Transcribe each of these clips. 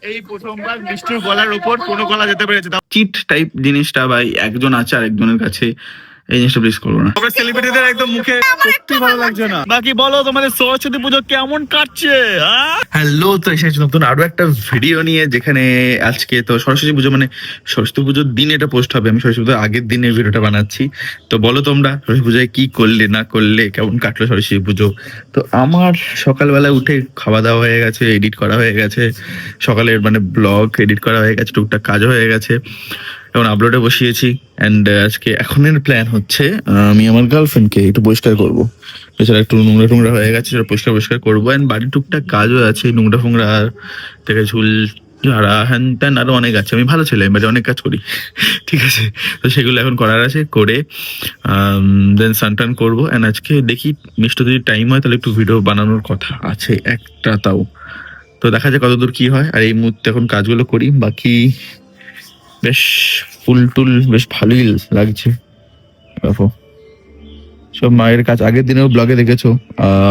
এই প্রথমবার মিষ্টির গলার উপর কোনো গলা যেতে পেরেছে। চিট টাইপ জিনিসটা ভাই একজন আছে আর একজনের কাছে, এই জিনিসটা প্লিজ করবো না। আমরা সেলিব্রিটিদের একদম মুখে সত্যি ভালো লাগছে না। বাকি বলো তোমাদের সরস্বতী পুজো কেমন কাটছে? হ্যালো, তো এসেছি নতুন আরো একটা ভিডিও নিয়ে, যেখানে আজকে তো সরস্বতী পুজো, মানে সরস্বতী পুজোর দিন এটা পোস্ট হবে। আমি সরস্বতী পুজোর আগের দিনে ভিডিওটা বানাচ্ছি। তো বলো তোমরা সরস্বতী পুজোয় কি করলে না করলে, কেমন কাটলো সরস্বতী পুজো? তো আমার সকালবেলা উঠে খাওয়া দাওয়া হয়ে গেছে, এডিট করা হয়ে গেছে, সকালের মানে ব্লগ এডিট করা হয়ে গেছে, টুকটাক কাজও হয়ে গেছে, এখন আপলোডে বসিয়েছি। অ্যান্ড আজকে এখনের প্ল্যান হচ্ছে আমি আমার গার্লফ্রেন্ডকে একটু পরিষ্কার করবো। এছাড়া একটু নোংরা টোংরা হয়ে গেছে, সেটা পরিষ্কার করবো। অ্যান্ড বাড়ির টুকটাক কাজও আছে, নোংরা ফোংরা থেকে ঝুল ঝাড়া হ্যান ত্যান আরো অনেক আছে। আমি ভালো ছেলে, বাড়ি অনেক কাজ করি, ঠিক আছে। তো সেগুলো এখন করার আছে, করে দেন স্নান টান করবো। অ্যান্ড আজকে দেখি মিষ্টি যদি টাইম হয় তাহলে একটু ভিডিও বানানোর কথা আছে একটা, তাও তো দেখা যায় কতদূর কি হয়। আর এই মুহূর্তে এখন কাজগুলো করি, বাকি বেশ ফুল টুল বেশ ভালোই লাগছে। দেখো সব মায়ের কাজ, আগের দিনেও ব্লগে দেখেছো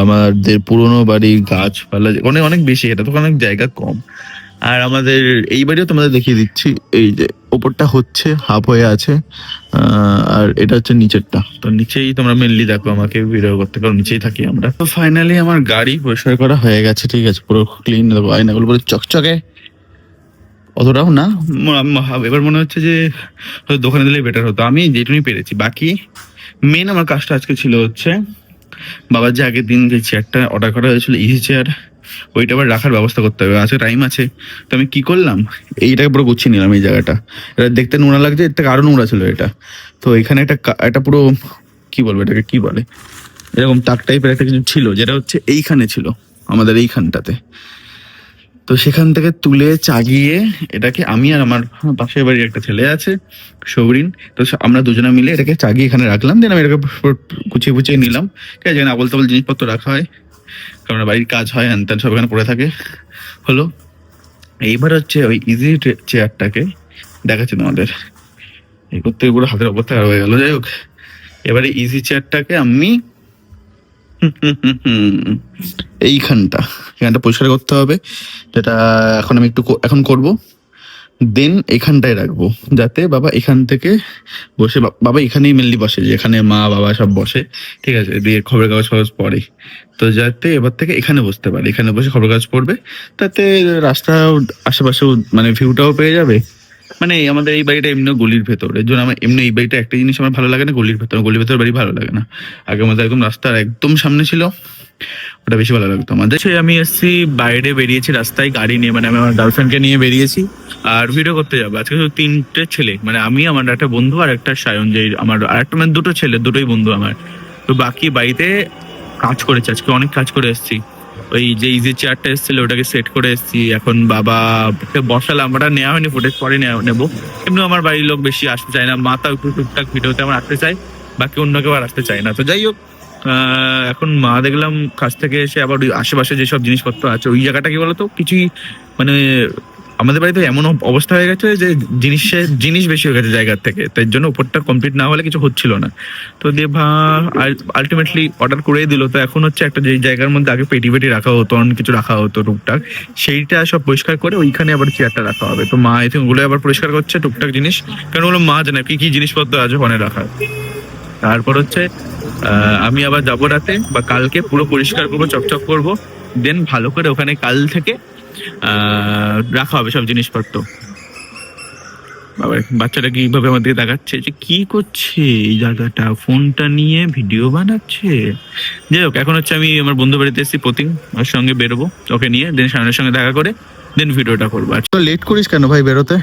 আমাদের পুরোনো বাড়ি গাছপালা অনেক অনেক বেশি, এটা তো অনেক জায়গা কম। আর আমাদের এই বাড়িও তোমাদের দেখিয়ে দিচ্ছি, এই যে ওপরটা হচ্ছে হাফ হয়ে আছে, আর এটা হচ্ছে নিচেরটা। তো নিচেই তোমরা মেনলি দেখো আমাকে ভিডিও করতে, কারণ নিচেই থাকি আমরা। তো ফাইনালি আমার গাড়ি পরিষ্কার করা হয়ে গেছে, ঠিক আছে, পুরো ক্লিন। দেখো আয়নাগুলো পুরো চকচকে, অতটাও না। এবার মনে হচ্ছে যে হয়তো দোকানে দিলে বেটার হতো, আমি যেটুকুই পেরেছি। বাকি মেন আমার কাজটা আজকে ছিল হচ্ছে বাবার যে আগের দিন যে চেয়ারটা অর্ডার করা হয়েছিল, ইজি চেয়ার, ওইটা আবার রাখার ব্যবস্থা করতে হবে। আজকে টাইম আছে, তো আমি কি করলাম, এইটাকে পুরো গুছিয়ে নিলাম। এই জায়গাটা এটা দেখতে নোংরা লাগছে, এর থেকে আরো নোংরা ছিল এটা। তো এখানে একটা পুরো কি বলবো, এটাকে কি বলে, এরকম তাক টাইপের একটা কিছু ছিল, যেটা হচ্ছে এইখানে ছিল, আমাদের এইখানটাতে। তো সেখান থেকে তুলে চাগিয়ে এটাকে আমি আর আমার পাশের বাড়ির একটা ছেলে আছে সৌরিন, তো আমরা দুজনে মিলে এটাকে চাগিয়ে এখানে রাখলাম। দেন আমি এটাকে গুছিয়ে গুছিয়ে নিলাম, ঠিক আছে। আবল তাবল জিনিসপত্র রাখা হয়, কারণ বাড়ির কাজ হয়, হ্যান ত্যান সব এখানে পড়ে থাকে। হলো, এইবার হচ্ছে ওই ইজি চেয়ারটাকে দেখাচ্ছি তোমাদের, এই করতে পুরো হাতের অবস্থা খারাপ হয়ে গেল। যাই হোক, এবারে ইজি চেয়ারটাকে আমি এইখানটা এখানটা পরিষ্কার করতে হবে, যেটা এখন আমি একটু এখন করব। দেন এখানটায় রাখবো, যাতে বাবা এখান থেকে বসে, বাবা এখানেই মেনলি বসে, যেখানে মা বাবা সব বসে, ঠিক আছে, দিয়ে খবরের কাগজ ফাগজ পড়ে। তো যাতে এবার থেকে এখানে বসতে পারে, এখানে বসে খবরের কাগজ পড়বে, তাতে রাস্তা আশেপাশেও মানে ভিউটাও পেয়ে যাবে। মানে আমাদের এই বাড়িটা এমনি গলির ভেতর, এর জন্য আমার এমনি এই বাড়িটা একটা জিনিস আমার ভালো লাগে না, গলির ভেতর, গলির ভেতর বাড়ি ভালো লাগে না। আগে আমাদের একদম রাস্তার একদম সামনে ছিল, ওটা বেশি ভালো লাগতো আমাদের। আমি এসছি বাইরে, বেরিয়েছি রাস্তায় গাড়ি নিয়ে, মানে আমি আমার গার্লফ্রেন্ডকে নিয়ে বেরিয়েছি আর ভিডিও করতে যাবো। আজকে শুধু 3টে ছেলে, মানে আমি, আমার একটা বন্ধু আর একটা সায়ন, যে আমার আর একটা, মানে 2টো ছেলে, 2টোই বন্ধু আমার। তো বাকি বাড়িতে কাজ করেছে, আজকে অনেক কাজ করে এসেছি। ওই যে ইজি চেয়ারটা এসেছিল ওটাকে সেট করে এসেছি, এখন বাবাকে বসালাম, ওটা নেওয়া হয়নি, ফুটেজ পরে নেবো। এমনি আমার বাড়ির লোক বেশি আসতে চায় না, মাতা একটু টুকটাক ভিডিওতে আমার আসতে চায়, বাকি অন্য কেউ আর আসতে চায় না। তো যাই হোক, এখন মা দেখলাম কাছ থেকে এসে আবার ওই আশেপাশে যেসব জিনিসপত্র আছে, ওই জায়গাটা কি বলতো কিছুই, মানে আমাদের বাড়িতে এমন অবস্থা হয়ে গেছে যে জিনিস বেশি হয়ে গেছে জায়গার থেকে, তাই জন্য উপরটা কমপ্লিট না হলে কিছু হচ্ছিল না। তো দিয়ে আলটিমেটলি অর্ডার করেই দিল। তো এখন হচ্ছে একটা যে জায়গার মধ্যে আগে পেটি রাখা হতো, অনেক কিছু রাখা হতো টুকটাক, সেইটা সব পরিষ্কার করে ওইখানে আবার চেয়ারটা রাখা হবে। তো মা এতে ওগুলো আবার পরিষ্কার করছে টুকটাক জিনিস, কারণ ওগুলো মা জানে কি কি জিনিসপত্র আছে ওখানে রাখা। তারপর হচ্ছে আমি আবার যাবো রাতে বা কালকে, পুরো পরিষ্কার করবো, চকচক করবো। দেন ভালো করে ওখানে কাল থেকে রাখা হবে সব জিনিসপত্র। বাবা বাচ্চাটা কিভাবে আমার দিকে দেখাচ্ছে যে কি করছে এই জায়গাটা, ফোনটা নিয়ে ভিডিও বানাচ্ছে। যাই হোক, এখন হচ্ছে আমি আমার বন্ধু বাড়িতে এসেছি, প্রতিম, ওর সঙ্গে বেরোবো, ওকে নিয়ে দেন সামনের সঙ্গে দেখা করে দেন ভিডিওটা করবো। তো লেট করিস কেন ভাই বেরোতে?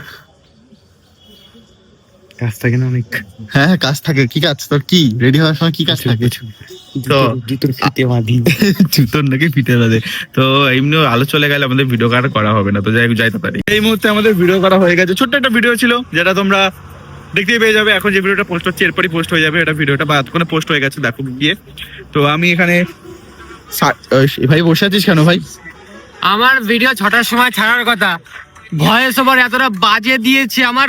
কাজ থাকে না অনেক। হ্যাঁ কাজ থাকে, কি কাজ তোর? কি রেডি হওয়ার সময় কি কাজ থাকে? তো জুতোর ফিতে বাঁধি। জুতোর নাকি ফিতে বাঁধে। তো এমনি আলো চলে গেলে আমাদের ভিডিও করা হবে না, তো যাইতে পারি। এই মুহূর্তে আমাদের ভিডিও করা হয়ে গেছে, ছোট্ট একটা ভিডিও ছিল যেটা তোমরা দেখতেই পেয়ে যাবে। এখন যে ভিডিওটা পোস্ট হচ্ছে এরপরই পোস্ট হয়ে যাবে, এটা ভিডিওটা বা এতক্ষণে পোস্ট হয়ে গেছে, দেখো গিয়ে। তো আমি এখানে ভাই বসে আছিস কেন ভাই? আমার ভিডিও 6টার সময় ছাড়ার কথা, ভয়েস ওভার এতটা বাজে দিয়েছে আমার।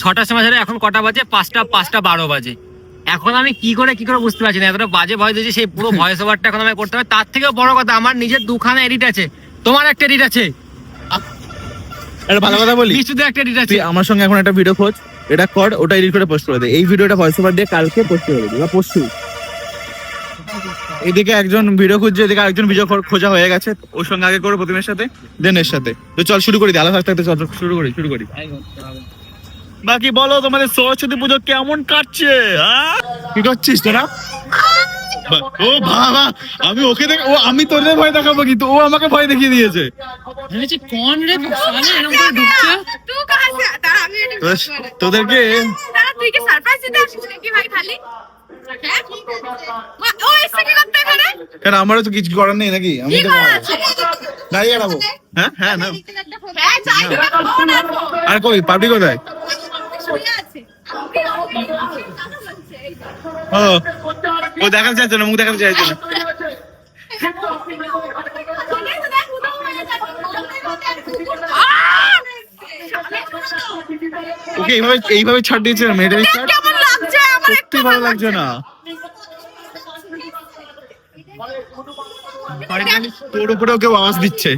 6টার সময় ছাড়া এখন কটা বাজে? 5টা 12 বাজে। এখন আমি কি করে বুঝতে পারছি না, এতটা বাজে ভয়েস দিয়েছি, সেই পুরো ভয়েস ওভারটা এখন আমি করতে হবে। তার থেকেও বড় কথা, আমার নিজের 2খানা এডিট আছে, তোমার একটা এডিট আছে। একটা ভালো কথা বলি, শুধু একটা এডিট আছে। তুই আমার সঙ্গে এখন একটা ভিডিও খোঁজ, এটা কর, ওটা এডিট করে পোস্ট করে দে। এই ভিডিওটা ভয়েস ওভার দিয়ে কালকে পোস্ট করে দিবি বা পরশু। এদিকে একজন ভিডিও খুঁজছে, এদিকে আরেকজন ভিডিও খোঁজা হয়ে গেছে। ওর সঙ্গে আগে করে প্রতিমের সাথে, দেন এর সাথে। তো চল শুরু করি, আলাদা থাকতে চল শুরু করি। বাকি বলো তোমাদের সরস্বতী পুজো কেমন কাটছে? কি করছিস তোরা? ও বাবা, আমি ওকে দেখ, ও আমি তোদের ভয় দেখাবো কিন্তু ও আমাকে ভয় দেখিয়ে দিয়েছে। কোন রে সালে এরকম করে ঢুকছে? तू कहां से आता है? আমি এটা তোদেরকে দাঁড়া, তুই কি সারপ্রাইজ দিতে আসছিস নাকি ভাই খালি? হ্যাঁ? ও এসে কি করতে এখানে? কেন, আমারও তো কিছু করার নেই নাকি? আমি কি তো করা আছে? দাঁড়িয়ে গেলাম। হ্যাঁ হ্যাঁ না, হ্যাঁ, যাই হোক, ফোন আছে। আর কই পাবলিক কোথায়? শুয়ে আছে। ও দেখাতে চাইছে না, মুখ দেখাতে চাইছে না। ওকে এইভাবে ছাড় দিয়েছে না, মেয়েটার ছাড়। কেমন লাগছে আমার? সত্যি ভালো লাগছে না। তোর উপরেও কেউ আওয়াজ দিচ্ছে,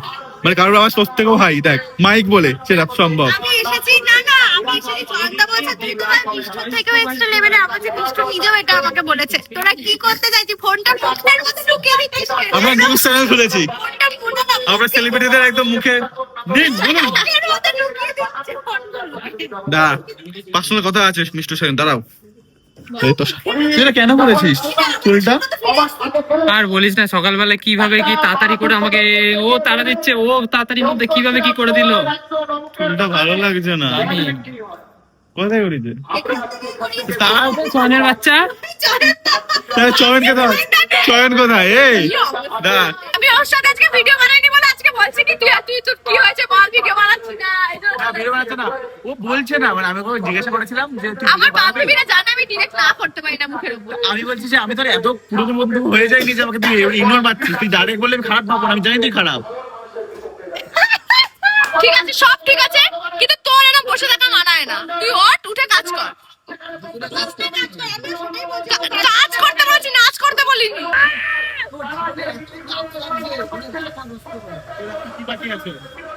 মানে কারোর আওয়াজ তোর থেকেও হাই। দেখ মাইক বলে সেটা সম্ভব। আমি এসেছি না আমি এসেছি জয়ন্ত বলছে তুই তো ভাই বিষ্ণুর থেকেও এক্সট্রা লেভেলে। আমার যে বিষ্ণু নিজেও এটা আমাকে বলেছে। তোরা কি করতে চাইছিস? ফোনটা মুখের মধ্যে ঢুকিয়ে দিচ্ছিস কেন? আমরা নিউজ চ্যানেল খুলেছি, ফোনটা পুরো না আমরা সেলিব্রিটিদের একদম মুখে দিন বলুন। মুখের মধ্যে ঢুকিয়ে দিচ্ছে ফোনগুলো। দাঁড়া, পার্সোনাল কথা আছে মিস্টার সেন, দাঁড়াও। এই তো তুই এটা কেন করেছিস চুলটা? আর বলিস না, সকালবেলা কিভাবে কি তাড়াতাড়ি করে আমাকে ও তাড়া দিচ্ছে, ও তাড়াতাড়ির মধ্যে কিভাবে কি করে দিল। চুলটা ভালো লাগছে না। কোথায় করেছে? তাও সোনের বাচ্চা। চয়ন কোথায়? এই দাঁড়া, আমি ওর সাথে আজকে ভিডিও বানাইনি বলে আজকে বলছি কি তুই তোর কি হয়েছে বল, ভিডিও বানাচ্ছি না। ভিডিও বানাচ্ছে না, ও বলছে না, মানে আমি ওকে জিজ্ঞাসা করেছিলাম যে তুই আমার বান্ধবীরা জানে আমি ডিরেক্ট না করতে পারি না মুখের উপর। আমি বলছি যে আমি তোর এত পুরনো বন্ধু হয়ে যাইনি যে আমাকে তুই ইগনোর মারছিস। তুই ডাইরেক্ট বললে আমি খারাপ ভাবো না, আমি জানি তুই খারাপ। ঠিক আছে, সব ঠিক আছে, কিন্তু তোর এরকম বসে থাকা মানায় না। তুই উঠে কাজ কর। কাজ করতে বলছি, নাচ করতে বলিনি।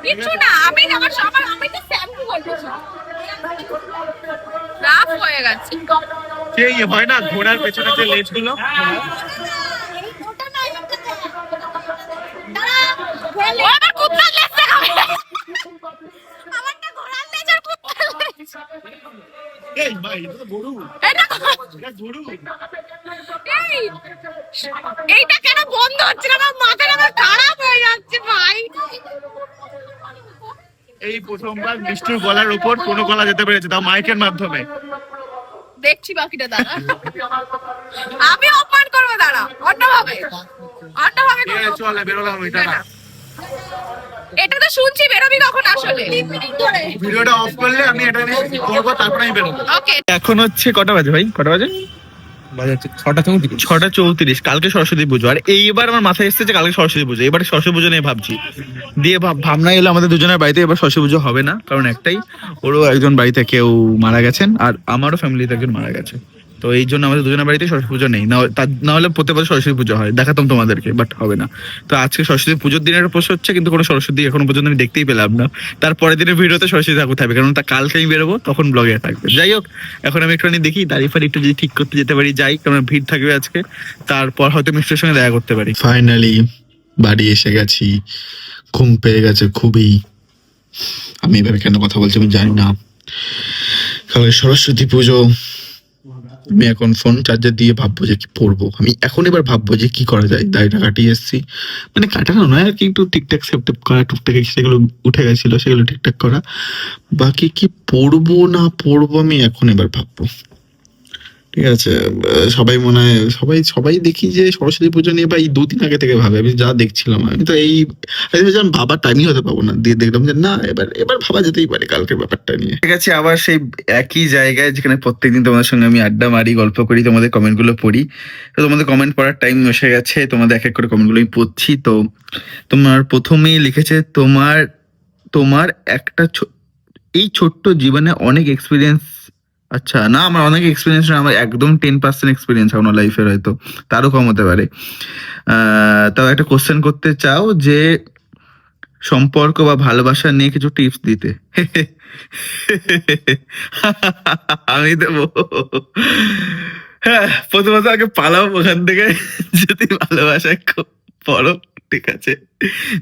কিছু না, আমি আমার সবার আমি তো শ্যাম্পু করতেছি। রাফ হয়ে গেছে। সেই হয় না ঘোড়ার পেছনে যে লেজ গুলো, ও আমার কুত্তার লেজ দেখাবে। আমারটা ঘোড়ার লেজ আর কুত্তার লেজ। এই ভাই এটা তো গরু, এটা এটা গরু। এইটা কেন বন্ধ হচ্ছে না? আমার মাথাটা আমার খারাপ হয়ে যাচ্ছে ভাই। এই প্রথমবার বিষ্ণুর গলার উপর কোনো গলা যেতে পেরেছে, তাও মাইকের মাধ্যমে। দেখছি বাকিটা, দাঁড়া আমি অপমান করবো, দাঁড়া অন্যভাবে করবো। চলে বেরোলাম ওইটা না। এটা তো শুনছি, বেরোবি কখন আসলে? ভিডিওটা অফ করলে আমি এটা নিয়ে করবো, তারপরে আমি বেরোবো। ওকে। এখন হচ্ছে কটা বাজে ভাই? কটা বাজে? 6:34। কালকে সরস্বতী পুজো, আর এইবার আমার মাথায় এসেছে যে কালকে সরস্বতী পুজো। এবার সরস্বতী পুজো নিয়ে ভাবছি, দিয়ে ভাবনা এলো আমাদের দুজনের বাড়িতে এবার সরস্বতী পুজো হবে না, কারণ একটাই, ওরও একজন বাড়িতে কেউ মারা গেছেন আর আমারও ফ্যামিলিতে একজন মারা গেছে। তো এই জন্য আমাদের দুজনের বাড়িতে সরস্বতী পুজো নেই, না হলে প্রত্যেক বছর সরস্বতী পুজো হয়, দেখাতাম তোমাদেরকে, বাট হবে না। তো আজকে সরস্বতী পুজোর দিনের পোস্ট হচ্ছে, কিন্তু কোনো সরস্বতী এখনো পর্যন্ত আমি দেখতেই পেলাম না। তারপরের দিনের ভিডিওতে সরস্বতী ঠাকুর থাকবে, কারণ তা কালকে আমি বেরোবো, তখন ব্লগে থাকবে। যাই হোক, এখন আমি একটুখানি দেখি দাড়ি ফাড়ি একটু যদি ঠিক করতে যেতে পারি যাই, কারণ ভিড় থাকবে আজকে। তারপর হয়তো মিস্টারের সঙ্গে দেখা করতে পারি। ফাইনালি বাড়ি এসে গেছি, ঘুম পেয়ে গেছে খুবই। আমি এভাবে কেন কথা বলছি আমি জানি না। কালকে সরস্বতী পুজো, আমি এখন ফোন চার্জার দিয়ে ভাববো যে কি পড়বো। আমি এখন এবার ভাববো যে কি করা যায়। দাড়িটা কাটিয়ে এসেছি, মানে কাটানো নয় আর কি, একটু ঠিকঠাক সেপটেপ করা, টুকটাক সেগুলো উঠে গেছিল, সেগুলো ঠিকঠাক করা। বাকি কি পড়বো না পড়বো আমি এখন এবার ভাববো। ঠিক আছে, সবাই মনে হয় সবাই দেখি যে সরস্বতী পুজো নিয়ে বা এই 2 দিন আগে থেকে ভাবে। আমি যা দেখছিলাম, আমি তো ভাবার টাইমই হতে পাবো না, দিয়ে দেখলাম যে না, এবার ভাবা যেতেই পারে কালকের ব্যাপারটা নিয়ে। ঠিক আছে, আবার সেই একই জায়গায় যেখানে প্রত্যেকদিন তোমাদের সঙ্গে আমি আড্ডা মারি, গল্প করি, তোমাদের কমেন্ট গুলো পড়ি। তো তোমাদের কমেন্ট পড়ার টাইম এসে গেছে, তোমাদের এক এক করে কমেন্ট গুলো আমি পড়ছি। তো তোমার প্রথমেই লিখেছে, তোমার একটা এই ছোট্ট জীবনে অনেক এক্সপিরিয়েন্স। আচ্ছা না, আমার অনেক এক্সপিরিয়েন্স না, আমার একদম 10% এক্সপিরিয়েন্স এখনো লাইফের, হয়তো তারও কম হতে পারে। তাও একটা কোশ্চেন করতে চাও যে সম্পর্ক বা ভালোবাসা নিয়ে কিছু টিপস দিতে। আমি দেবো। হ্যাঁ, প্রথমত আগে পালাও ওখান থেকে, যদি ভালোবাসা পড়ো, ঠিক আছে,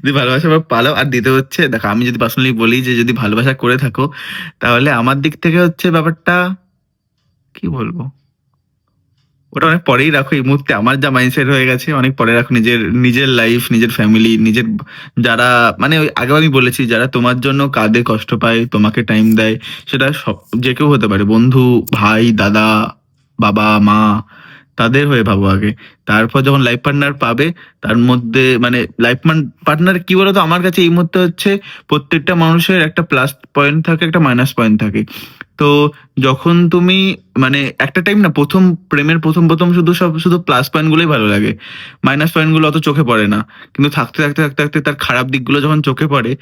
যদি ভালোবাসা পালাও। আর দিতে হচ্ছে, দেখো আমি যদি পার্সোনালি বলি যে যদি ভালোবাসা করে থাকো, তাহলে আমার দিক থেকে হচ্ছে ব্যাপারটা কি বলবো, ওটা অনেক পরেই রাখো। এই মুহূর্তে আমার যা মাইন্ডসেট হয়ে গেছে, অনেক পরে রাখো। নিজের লাইফ, নিজের ফ্যামিলি, নিজের যারা, মানে ওই আগেও আমি বলেছি, যারা তোমার জন্য কাঁদে, কষ্ট পায়, তোমাকে টাইম দেয়, সেটা সব যে কেউ হতে পারে, বন্ধু, ভাই, দাদা, বাবা, মা, তাদের হয়ে ভাবো আগে। তারপর যখন লাইফ পার্টনার পাবে, তার মধ্যে মানে লাইফ পার্টনার কি বলতো, আমার কাছে এই মুহূর্তে হচ্ছে প্রত্যেকটা মানুষের একটা প্লাস পয়েন্ট থাকে, একটা মাইনাস পয়েন্ট থাকে। তো যখন তুমি মানে একটা টাইম না, প্রথম প্রেমের প্রথম শুধু প্লাস পয়েন্ট গুলোই ভালো লাগে, মাইনাস পয়েন্ট গুলো অত চোখে পড়ে না। কিন্তু থাকতে থাকতে থাকতে থাকতে তার খারাপ দিকগুলো যখন চোখে পড়ে,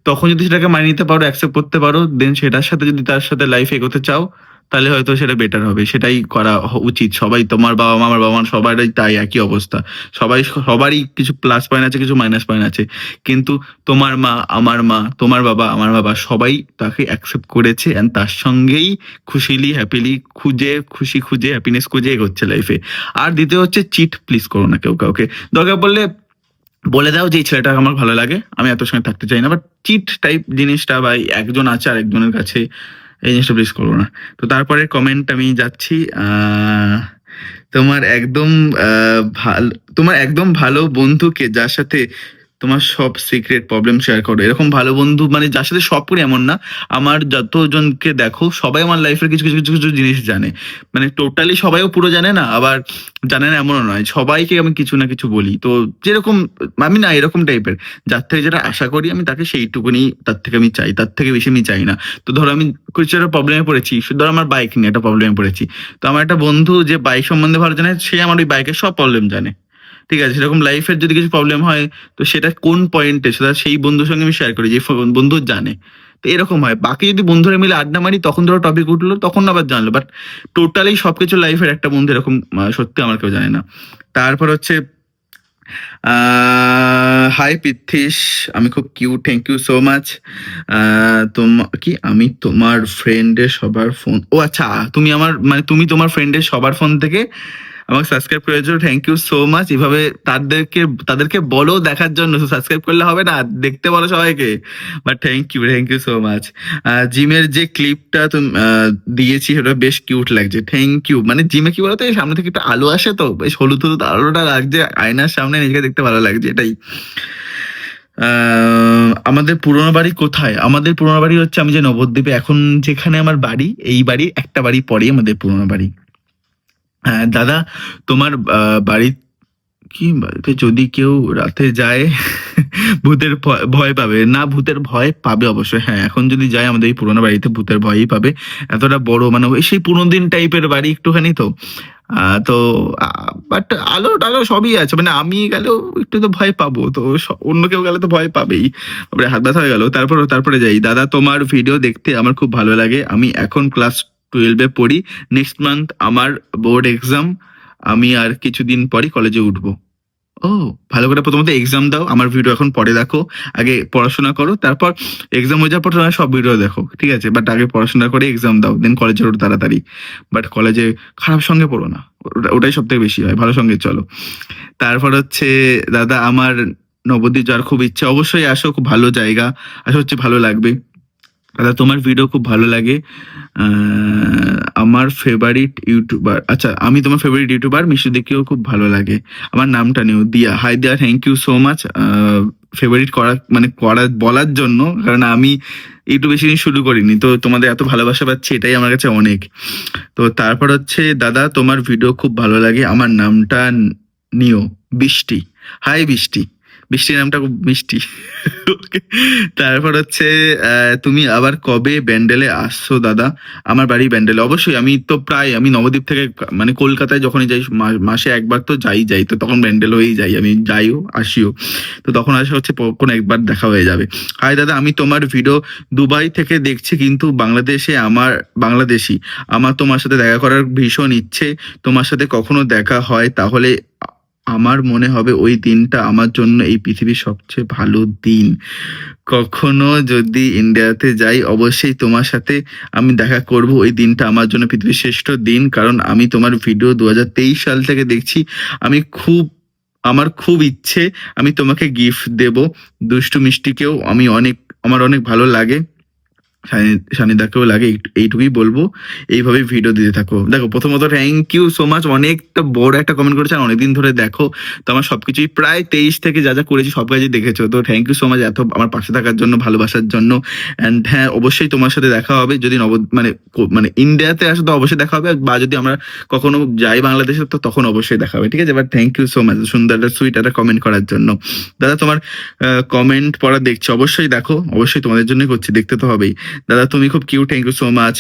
তখন যদি সেটাকে মানিয়ে নিতে পারো, অ্যাকসেপ্ট করতে পারো, দেন সেটার সাথে যদি তার সাথে লাইফ এগোতে চাও, তাহলে হয়তো সেটা বেটার হবে। সেটাই করা উচিত। সবাই, তোমার বাবা মা, আমার বাবা মা, সবারই তাই একই অবস্থা। সবারই কিছু প্লাস পয়েন্ট আছে, কিছু মাইনাস পয়েন্ট আছে। কিন্তু তোমার মা, আমার মা, তোমার বাবা, আমার বাবা, সবাই তাকে অ্যাকসেপ্ট করেছে, এন্ড তার সঙ্গেই হ্যাপিলি খুঁজে হ্যাপিনেস খুঁজে এগোচ্ছে লাইফে। আর দ্বিতীয় হচ্ছে, চিট প্লিজ করো না কেউ কাউকে। দরকার পড়লে বলে দাও যে এই ছেলেটা আমার ভালো লাগে, আমি এত সময় থাকতে চাই না। বাট চিট টাইপ জিনিসটা ভাই, একজন আছে আর একজনের কাছে, এই জিনিসটা প্লিজ করো না। তো তারপরে কমেন্ট আমি যাচ্ছি। তোমার একদম তোমার একদম ভালো বন্ধুকে, যার সাথে তোমার সব সিক্রেট প্রবলেম শেয়ার করো। এরকম ভালো বন্ধু মানে যার সাথে সব করি এমন না। আমার যতজনকে দেখো, সবাই আমার লাইফের কিছু কিছু কিছু কিছু জিনিস জানে। মানে টোটালি সবাইও পুরো জানে না, আবার জানে না এমনও নয়। সবাইকে আমি কিছু না কিছু বলি। তো যেরকম আমি না এরকম টাইপের, যার থেকে যেটা আশা করি আমি তাকে সেইটুকুনি, তার থেকে আমি চাই, তার থেকে বেশি আমি চাই না। তো ধরো আমি কিছু একটা প্রবলেমে পড়েছি, ধরো আমার বাইক নিয়ে একটা প্রবলেমে পড়েছি, তো আমার একটা বন্ধু যে বাইক সম্বন্ধে ভালো জানে, সে আমার ওই বাইকের সব প্রবলেম জানে, ঠিক আছে। সেরকম লাইফের যদি কিছু প্রবলেম হয়, তো সেটা কোন পয়েন্টে, সেটা সেই বন্ধুর সঙ্গে আমি শেয়ার করি, যে বন্ধু জানে। তো এরকম হয়। বাকি যদি বন্ধুরা মিলে আড্ডা মারি, তখন ধরো টপিক উঠলো, তখন আবার জানলো। বাট টোটালি সবকিছু লাইফের একটা বন্ধু এরকম সত্যি আমার কেউ জানে না। তারপর হচ্ছে হাই পৃথ্বীশ, আমি খুব cute, thank you so much. আমি তোমার ফ্রেন্ডের সবার ফোন, ও আচ্ছা, তুমি আমার মানে তুমি তোমার ফ্রেন্ডের সবার ফোন থেকে আমাকে সাবস্ক্রাইব করেছো, থ্যাংক ইউ সো মাচ। এভাবে তাদেরকে বলো দেখার জন্য, সাবস্ক্রাইব করলে হবে না, দেখতে বলো সবাইকে। But thank you so much. জিমের যে ক্লিপটা তুমি দিয়েছি, সেটা বেশ কিউট লাগছে, থ্যাংক ইউ। মানে জিমে কি বলতো, এই সামনে থেকে একটা আলো আসে, তো বেশ হলুদ হলুদ আলোটা লাগছে, আয়নার সামনে নিজেকে দেখতে ভালো লাগছে, এটাই। আমাদের পুরোনো বাড়ি কোথায়? আমাদের পুরোনো বাড়ি হচ্ছে, আমি যে নবদ্বীপে এখন যেখানে আমার বাড়ি, এই বাড়ির একটা বাড়ি পরেই আমাদের পুরোনো বাড়ি। হ্যাঁ দাদা, তোমার বাড়ি কি, বাড়িতে যদি কেউ রাতে যায় ভূতের ভয় পাবে না? ভূতের ভয় পাবে অবশ্যই, হ্যাঁ। এখন যদি যায় আমাদের এই পুরোনো বাড়িতে, ভূতের ভয়ই পাবে। এতটা বড় মানে ওই সেই পুরোনো দিন টাইপের বাড়ি একটুখানি, তো তো বাট আলো টালো সবই আছে। মানে আমি গেলেও একটু তো ভয় পাবো, তো অন্য কেউ গেলে তো ভয় পাবেই। তারপরে হাত ব্যথা হয়ে গেল। তারপরে যাই। দাদা, তোমার ভিডিও দেখতে আমার খুব ভালো লাগে। আমি এখন ক্লাস 12-এ পড়ি। নেক্সট মান্থ আমার বোর্ড এক্সাম। আমি আর কিছুদিন পরই কলেজে উঠবো। ও, ভালো করে প্রথমত এক্সাম দাও, আমার ভিডিও এখন পরে দেখো। আগে পড়াশোনা করো, তারপর এক্সাম হয়ে যাওয়ার পর তোমার সব ভিডিও দেখো, ঠিক আছে। বাট আগে পড়াশোনা করে এক্সাম দাও, দেন কলেজে ওঠো তাড়াতাড়ি। বাট কলেজে খারাপ সঙ্গে পড়ো না, ওটাই সব থেকে বেশি হয়, ভালো সঙ্গে চলো। তারপর হচ্ছে, দাদা আমার নবদ্বীপ যাওয়ার খুব ইচ্ছা, অবশ্যই আসো, খুব ভালো জায়গা, আশা হচ্ছে ভালো লাগবে। দাদা, তোমার ভিডিও খুব ভালো লাগে। আমার ফেভারিট ইউটিউবার, আচ্ছা, আমি তোমার ফেভারিট ইউটিউবার মিশুদিকেও খুব ভালো লাগে। আমার নামটা নিও, Diya. Hi Diya, thank you so much favourite বলার জন্য, কারণ আমি একটু বেশি দিন শুরু করিনি, তো তোমাদের এত ভালোবাসা পাচ্ছি, এটাই আমার কাছে অনেক। তো তারপর হচ্ছে, দাদা তোমার ভিডিও খুব ভালো লাগে, আমার নামটা নিও, বৃষ্টি। হাই বৃষ্টি, বৃষ্টির নামটা খুব মিষ্টি। তারপর হচ্ছে, তুমি আবার কবে ব্যান্ডেলে আসছো দাদা? আমার বাড়ি ব্যান্ডেলে। অবশ্যই, আমি তো প্রায়, আমি নবদ্বীপ থেকে মানে কলকাতায় যখনই যাই, মাসে একবার তো যাই, তো তখন ব্যান্ডেল হয়েই যাই, আমি যাইও আসিও। তো তখন আসা হচ্ছে কোনো একবার দেখা হয়ে যাবে। হাই দাদা, আমি তোমার ভিডিও দুবাই থেকে দেখছি, কিন্তু বাংলাদেশি। আমার তোমার সাথে দেখা করার ভীষণ ইচ্ছে। তোমার সাথে কখনো দেখা হয় তাহলে আমার মনে হবে ওই দিনটা আমার জন্য এই পৃথিবীর সবচেয়ে ভালো দিন। কখনো যদি ইন্ডিয়াতে যাই অবশ্যই তোমার সাথে আমি দেখা করব। ওই দিনটা আমার জন্য পৃথিবীর শ্রেষ্ঠ দিন, কারণ আমি তোমার ভিডিও 2023 সাল থেকে দেখছি। আমার খুব ইচ্ছে আমি তোমাকে গিফট দেব। দুষ্টু মিষ্টিকেও আমার অনেক ভালো লাগে, সানিদাকেও লাগে, এইটুকুই বলবো। এইভাবে ভিডিও দিতে থাকো। দেখো, প্রথমত থ্যাংক ইউ সো মাচ, অনেকটা বড় একটা কমেন্ট করেছেন, অনেকদিন ধরে দেখো। তো আমার সবকিছুই প্রায় 23 থেকে যা যা করেছি সব কাজই দেখেছো। তো থ্যাংক ইউ সো মাচ এত আমার পাশে থাকার জন্য, ভালোবাসার জন্য। অ্যান্ড হ্যাঁ, অবশ্যই তোমার সাথে দেখা হবে যদি মানে ইন্ডিয়াতে আসো তো অবশ্যই দেখা হবে, বা যদি আমরা কখনো যাই বাংলাদেশে তো তখন অবশ্যই দেখা হবে, ঠিক আছে? But thank you so much সুন্দর একটা সুইট একটা কমেন্ট করার জন্য। দাদা, তোমার কমেন্ট পড়া দেখছি, অবশ্যই দেখো, অবশ্যই তোমাদের জন্যই করছি, দেখতে তো হবেই। দাদা তুমি খুব cute, thank you so much.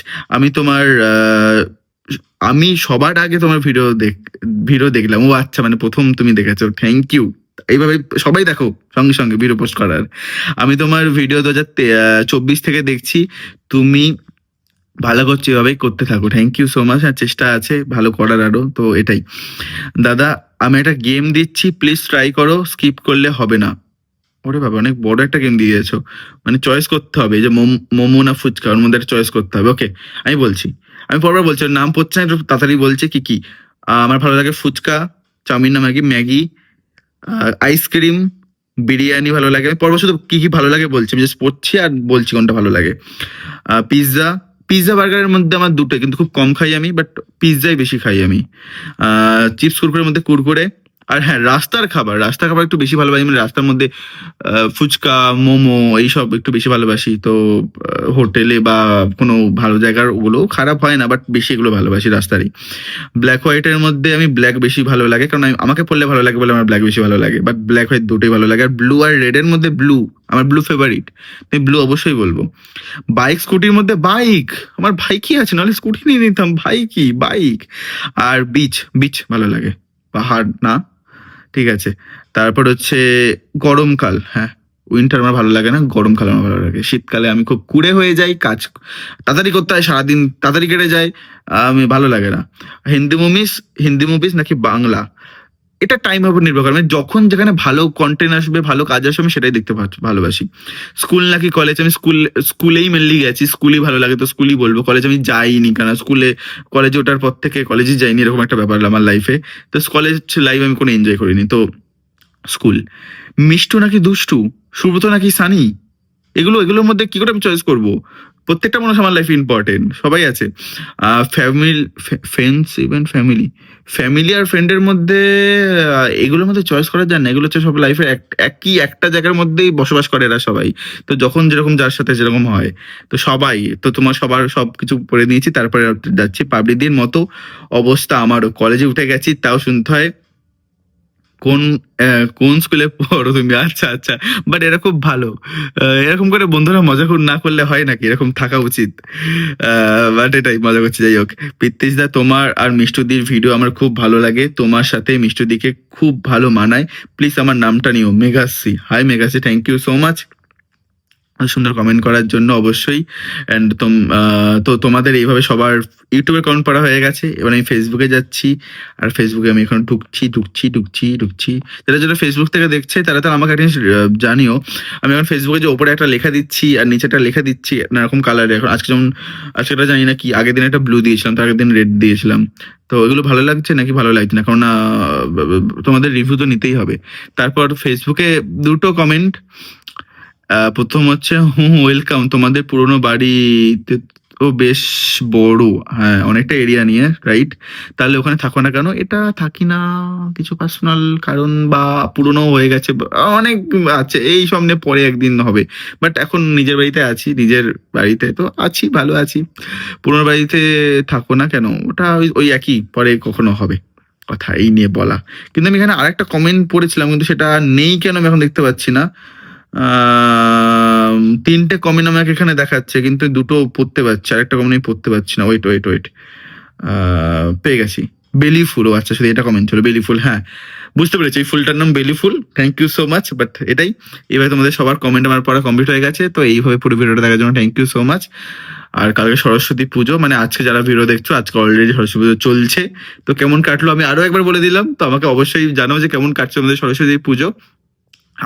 আমি সবার আগে তোমার ভিডিও দেখলাম। ও আচ্ছা, মানে প্রথম তুমি দেখেছো, থ্যাংক ইউ। এইভাবে সবাই দেখো, সঙ্গে সঙ্গে ভিডিও পোস্ট করার। আমি তোমার ভিডিও 2024 থেকে দেখছি, তুমি ভালো করছো, এভাবেই করতে থাকো। Thank you so much. আর চেষ্টা আছে ভালো করার আরো, তো এটাই। দাদা, আমি একটা গেম দিচ্ছি, প্লিজ ট্রাই করো, স্কিপ করলে হবে না। ওরে বাবা, অনেক বড় একটা গেম দিয়ে দিয়েছো, মানে চয়েস করতে হবে, এই যে মোমো না ফুচকা, ওর মধ্যে একটা চয়েস করতে হবে। ওকে, আমি বলছি, আমি পরবার বলছি, ওর নাম পড়ছে না, একটু তাড়াতাড়ি বলছে কি কি। আমার ভালো লাগে ফুচকা, চাউমিন না ম্যাগি, আইসক্রিম, বিরিয়ানি ভালো লাগে। আমি পরবার শুধু কি কি ভালো লাগে বলছি, আমি জাস্ট পড়ছি আর বলছি কোনটা ভালো লাগে। পিৎজা বার্গারের মধ্যে আমার দুটোই, কিন্তু খুব কম খাই আমি, বাট পিৎজাই বেশি খাই আমি। চিপস কুরকুরের মধ্যে কুরকুরে। আর হ্যাঁ, রাস্তার খাবার একটু বেশি ভালোবাসি, মানে রাস্তার মধ্যে ফুচকা, মোমো এইসব একটু বেশি ভালোবাসি। তো হোটেলে বা কোনো ভালো জায়গার ওগুলো খারাপ হয় না, বাট বেশি এগুলো ভালোবাসি রাস্তারই। ব্ল্যাক হোয়াইটের মধ্যে আমি ব্ল্যাক বেশি ভালো লাগে, কারণ আমাকে পড়লে ভালো লাগে বলে আমার ব্ল্যাক বেশি ভালো লাগে, বাট ব্ল্যাক হোয়াইট দুটোই ভালো লাগে। আর ব্লু আর রেডের মধ্যে ব্লু, আমার ব্লু ফেভারিট, আমি ব্লু অবশ্যই বলবো। বাইক স্কুটির মধ্যে বাইক, আমার বাইকই আছে, নাহলে স্কুটি নিয়ে নিতাম, বাইক। আর বিচ ভালো লাগে, পাহাড় না, ঠিক আছে। তারপর হচ্ছে গরমকাল, হ্যাঁ, উইন্টার আমার ভালো লাগে না, গরমকাল আমার ভালো লাগে। শীতকালে আমি খুব কুড়ে হয়ে যাই, কাজ তাড়াতাড়ি করতে হয়, সারাদিন তাড়াতাড়ি কেটে যায়, আমি ভালো লাগে না। হিন্দি মুভিস নাকি বাংলা, এটা টাইমের উপর নির্ভর করে, মানে যখন যেখানে ভালো কন্টেন্ট আসবে, ভালো কাজ আসবে, আমি সেটাই দেখতে ভালোবাসি। স্কুল নাকি কলেজ, আমি স্কুলেই মেনলি গেছি, স্কুলই ভালো লাগে, তো স্কুলই বলবো। কলেজ আমি যাইনি, কেন কলেজে ওঠার পর থেকে কলেজে যাইনি, এরকম একটা ব্যাপার আমার লাইফে। তো কলেজ লাইফ আমি কোনো এনজয় করিনি, তো স্কুল। মিষ্টু নাকি দুষ্টু, সুব্রত নাকি সানি, এগুলোর মধ্যে কি করে আমি চয়েস করবো? প্রত্যেকটা মানুষ আমার লাইফে ইম্পর্টেন্ট, সবাই আছে। ফ্যামিলি আর ফ্রেন্ডের মধ্যে এগুলোর মধ্যে চয়েস করা যায় না, এগুলো হচ্ছে সব লাইফের একই একটা জায়গার মধ্যেই বসবাস করে এরা সবাই। তো যখন যেরকম যার সাথে যেরকম হয়, তো সবাই তো তোমার সবার সবকিছু পড়ে নিয়েছি, তারপরে যাচ্ছি। পাবলিকদের মতো অবস্থা আমারও, কলেজে উঠে গেছি, তাও শুনতে হয় কোন স্কুলে পড়ো তুমি, আচ্ছা। বাট এরা খুব ভালো, এরকম করে বন্ধুরা মজা না করলে হয় নাকি? এরকম থাকা উচিত। বাট এটাই মজা করছি, যাই হোক। পিত্তিস দা, তোমার আর মিষ্টুদির ভিডিও আমার খুব ভালো লাগে, তোমার সাথে মিষ্টুদিকে খুব ভালো মানায়, প্লিজ আমার নামটা নিও। Meghashree, hi Meghashree, thank you so much সুন্দর কমেন্ট করার জন্য, অবশ্যই। অ্যান্ড তো তোমাদের এইভাবে সবার ইউটিউবে কমেন্ট পড়া হয়ে গেছে, এবার আমি ফেসবুকে যাচ্ছি। আর ফেসবুকে আমি এখন ঢুকছি। যারা ফেসবুক থেকে দেখছে তারা তো আমাকে একটা জিনিস জানিও, আমি এখন ফেসবুকে যে ওপরে একটা লেখা দিচ্ছি আর নিচে একটা লেখা দিচ্ছি এরকম কালারে, এখন আজকেটা জানি না কি, আগের দিন একটা ব্লু দিয়েছিলাম, তার আগের দিন রেড দিয়েছিলাম। তো এগুলো ভালো লাগছে নাকি ভালো লাগছে না, কারণ তোমাদের রিভিউ তো নিতেই হবে। তারপর ফেসবুকে দুটো কমেন্ট, প্রথম হচ্ছে ওয়েলকাম, তোমাদের পুরোনো বাড়িতে তো বেশ বড়, হ্যাঁ অনেকটা এরিয়া নিয়ে, রাইট? তাহলে ওখানে থাকো না কেন? এটা থাকি না, কিছু পার্সোনাল কারণ, বা পুরোনো হয়ে গেছে, অনেক আছে, এই সব নিয়ে পরে একদিন হবে। বাট এখন নিজের বাড়িতে তো আছি, ভালো আছি। পুরোনো বাড়িতে থাকো না কেন, ওটা ওই একই, পরে কখনো হবে কথা, এই নিয়ে বলা। কিন্তু আমি এখানে আরেকটা কমেন্ট পড়েছিলাম, কিন্তু সেটা নেই কেন আমি এখন দেখতে পাচ্ছি না। 3টে কমেন্ট আমাকে এখানে দেখাচ্ছে, কিন্তু দুটো পড়তে পারছি, আরেকটা কমেন্ট আমি পড়তে পারছি না। ওয়েট, পেয়ে গেছি। বেলি ফুল, আচ্ছা শুধু এটা কমেন্ট ছিল, বেলি ফুল, হ্যাঁ বুঝতে পেরেছি এই ফুলটার নাম বেলি ফুল। Thank you so much. But এটাই, এবার তোমাদের সবার কমেন্ট আমার পড়া কমপ্লিট হয়ে গেছে, তো এইভাবে পুরো ভিডিওটা দেখার জন্য থ্যাংক ইউ সো মাচ। আর কালকে সরস্বতী পুজো, মানে আজকে যারা ভিডিও দেখছো আজকে অলরেডি সরস্বতী পুজো চলছে, তো কেমন কাটলো আমি আরো একবার বলে দিলাম, তো আমাকে অবশ্যই জানাও যে কেমন কাটছে আমাদের সরস্বতী পুজো।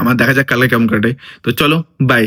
আমার দেখা যাক কালকে কেমন কাটে। তো চলো বাই।